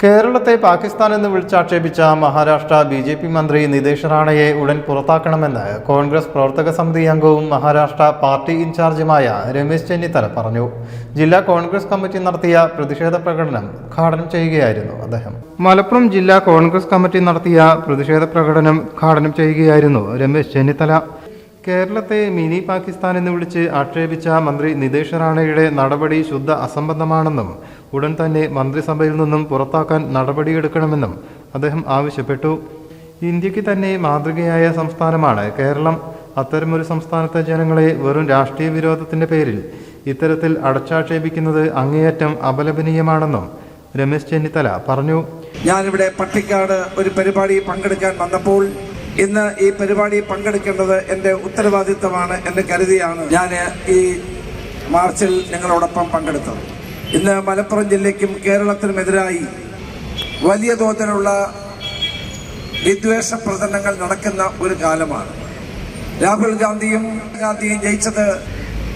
കേരളത്തെ പാകിസ്ഥാൻ എന്ന് വിളിച്ചാക്ഷേപിച്ച മഹാരാഷ്ട്ര ബി.ജെ.പി. മന്ത്രി നിതേഷ് റാണയെ ഉടൻ പുറത്താക്കണമെന്ന് കോൺഗ്രസ് പ്രവർത്തക സമിതി അംഗവും മഹാരാഷ്ട്ര പാർട്ടി ഇൻചാർജുമായ രമേശ് ചെന്നിത്തല പറഞ്ഞു. ജില്ലാ കോൺഗ്രസ് കമ്മിറ്റി നടത്തിയ പ്രതിഷേധ പ്രകടനം ഉദ്ഘാടനം ചെയ്യുകയായിരുന്നു അദ്ദേഹം. മലപ്പുറം ജില്ലാ കോൺഗ്രസ് കമ്മിറ്റി നടത്തിയ പ്രതിഷേധ പ്രകടനം ഉദ്ഘാടനം ചെയ്യുകയായിരുന്നു രമേശ് ചെന്നിത്തല. കേരളത്തെ മിനി പാകിസ്ഥാൻ എന്ന് വിളിച്ച് ആക്ഷേപിച്ച മന്ത്രി നിതേഷ് റാണയുടെ നടപടി ശുദ്ധ അസംബന്ധമാണെന്നും ഉടൻ തന്നെ മന്ത്രിസഭയിൽ നിന്നും പുറത്താക്കാൻ നടപടിയെടുക്കണമെന്നും അദ്ദേഹം ആവശ്യപ്പെട്ടു. ഇന്ത്യക്ക് തന്നെ മാതൃകയായ സംസ്ഥാനമാണ് കേരളം. അത്തരമൊരു സംസ്ഥാനത്തെ ജനങ്ങളെ വെറും രാഷ്ട്രീയ വിരോധത്തിന്റെ പേരിൽ ഇത്തരത്തിൽ അടച്ചാക്ഷേപിക്കുന്നത് അങ്ങേയറ്റം അപലപനീയമാണെന്നും രമേശ് ചെന്നിത്തല പറഞ്ഞു. ഞാനിവിടെ പട്ടിക്കാട് ഒരു പരിപാടി പങ്കെടുക്കാൻ വന്നപ്പോൾ ഇന്ന് ഈ പരിപാടി പങ്കെടുക്കേണ്ടത് എൻ്റെ ഉത്തരവാദിത്തമാണ് എന്ന് കരുതിയാണ് ഞാൻ ഈ മാർച്ചിൽ നിങ്ങളോടൊപ്പം പങ്കെടുത്തത്. ഇന്ന് മലപ്പുറം ജില്ലയ്ക്കും കേരളത്തിനുമെതിരായി വലിയ തോതിലുള്ള വിദ്വേഷ പ്രചരണങ്ങൾ നടക്കുന്ന ഒരു കാലമാണ്. രാഹുൽ ഗാന്ധിയും ജയിച്ചത്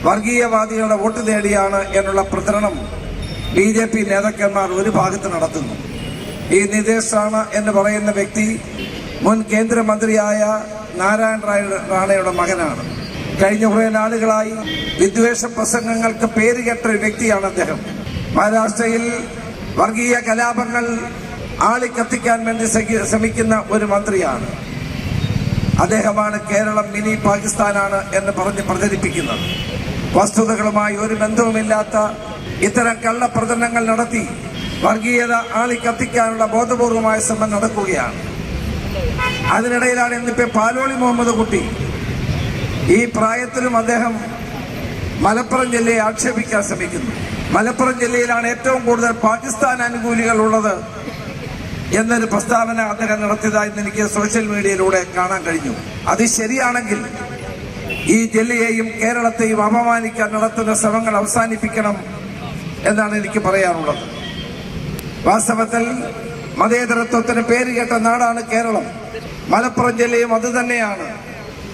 വർഗീയവാദികളുടെ വോട്ട് നേടിയാണ് എന്നുള്ള പ്രചരണം ബി.ജെ.പി. നേതാക്കന്മാർ ഒരു ഭാഗത്ത് നടത്തുന്നു. ഈ നിതേഷ് റാണ എന്ന് പറയുന്ന വ്യക്തി മുൻ കേന്ദ്രമന്ത്രിയായ നാരായൺ റാണയുടെ മകനാണ്. കഴിഞ്ഞ കുറേ നാളുകളായി വിദ്വേഷ പ്രസംഗങ്ങൾക്ക് പേരുകേട്ട ഒരു വ്യക്തിയാണ് അദ്ദേഹം. മഹാരാഷ്ട്രയിൽ വർഗീയ കലാപങ്ങൾ ആളിക്കത്തിക്കാൻ വേണ്ടി ശ്രമിക്കുന്ന ഒരു മന്ത്രിയാണ് അദ്ദേഹമാണ്. കേരളം മിനി പാകിസ്ഥാനാണ് എന്ന് പറഞ്ഞ് പ്രചരിപ്പിക്കുന്നത് വസ്തുതകളുമായി ഒരു ബന്ധവുമില്ലാത്ത ഇത്തരം കള്ളപ്രചരണങ്ങൾ നടത്തി വർഗീയത ആളിക്കത്തിക്കാനുള്ള ബോധപൂർവമായ ശ്രമം നടക്കുകയാണ്. അതിനിടയിലാണ് ഇന്നിപ്പോ പാലോളി മുഹമ്മദ് കുട്ടി ഈ പ്രായത്തിലും അദ്ദേഹം മലപ്പുറം ജില്ലയെ ആക്ഷേപിക്കാൻ ശ്രമിക്കുന്നു. മലപ്പുറം ജില്ലയിലാണ് ഏറ്റവും കൂടുതൽ പാകിസ്ഥാൻ അനുകൂലികൾ ഉള്ളത് എന്നൊരു പ്രസ്താവന അദ്ദേഹം നടത്തിയതായി എനിക്ക് സോഷ്യൽ മീഡിയയിലൂടെ കാണാൻ കഴിഞ്ഞു. അത് ശരിയാണെങ്കിൽ ഈ ജില്ലയെയും കേരളത്തെയും അപമാനിക്കാൻ നടത്തുന്ന ശ്രമങ്ങൾ അവസാനിപ്പിക്കണം എന്നാണ് എനിക്ക് പറയാനുള്ളത്. വാസ്തവത്തിൽ മതേതരത്വത്തിന് പേരുകേട്ട നാടാണ് കേരളം. മലപ്പുറം ജില്ലയും അത് തന്നെയാണ്.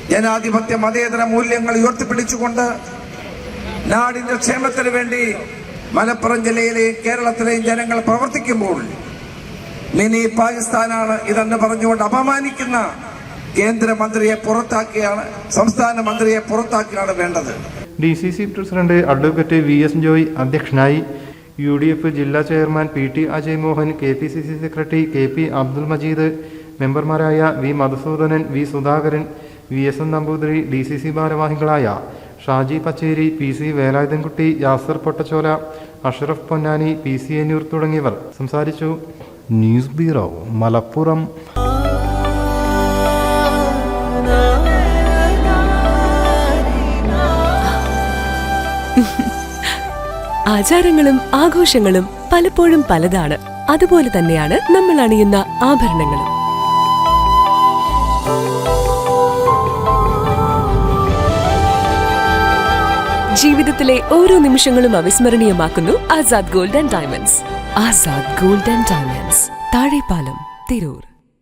ജനാധിപത്യ മതേതര മൂല്യങ്ങൾ ഉയർത്തിപ്പിടിച്ചുകൊണ്ട് നാടിന്റെ ക്ഷേമത്തിന് വേണ്ടി മലപ്പുറം ജില്ലയിലെയും കേരളത്തിലെയും ജനങ്ങൾ പ്രവർത്തിക്കുമ്പോൾ മിനി പാകിസ്ഥാനാണ് ഇതെന്ന് പറഞ്ഞുകൊണ്ട് അപമാനിക്കുന്ന കേന്ദ്രമന്ത്രിയെ പുറത്താക്കിയാണ്, സംസ്ഥാന മന്ത്രിയെ പുറത്താക്കിയാണ് വേണ്ടത്. DCC president advocate V.S. Joy അധ്യക്ഷനായി. UDF ജില്ലാ chairman PT Ajay Mohan, KPCC secretary KP Abdul Majeed, മെമ്പർമാരായ V. Madhusoodanan, V. Sudhakaran, VSN Namboothiri, DCC ഭാരവാഹികളായ ഷാജി പച്ചേരി, PC വേലായുധൻകുട്ടി, യാസർ പൊട്ടച്ചോല, അഷ്റഫ് പൊന്നാനി, PC എന്നൂർ തുടങ്ങിയവർ സംസാരിച്ചു. News bureau, Malappuram. ആചാരങ്ങളും ആഘോഷങ്ങളും പലപ്പോഴും പലതാണ്. അതുപോലെ തന്നെയാണ് നമ്മൾ അണിയുന്ന ആഭരണങ്ങളും. ജീവിതത്തിലെ ഓരോ നിമിഷങ്ങളും അവിസ്മരണീയമാക്കുന്നു Azad gold and diamonds. Azad gold and diamonds, Thazhepalam, Tirur.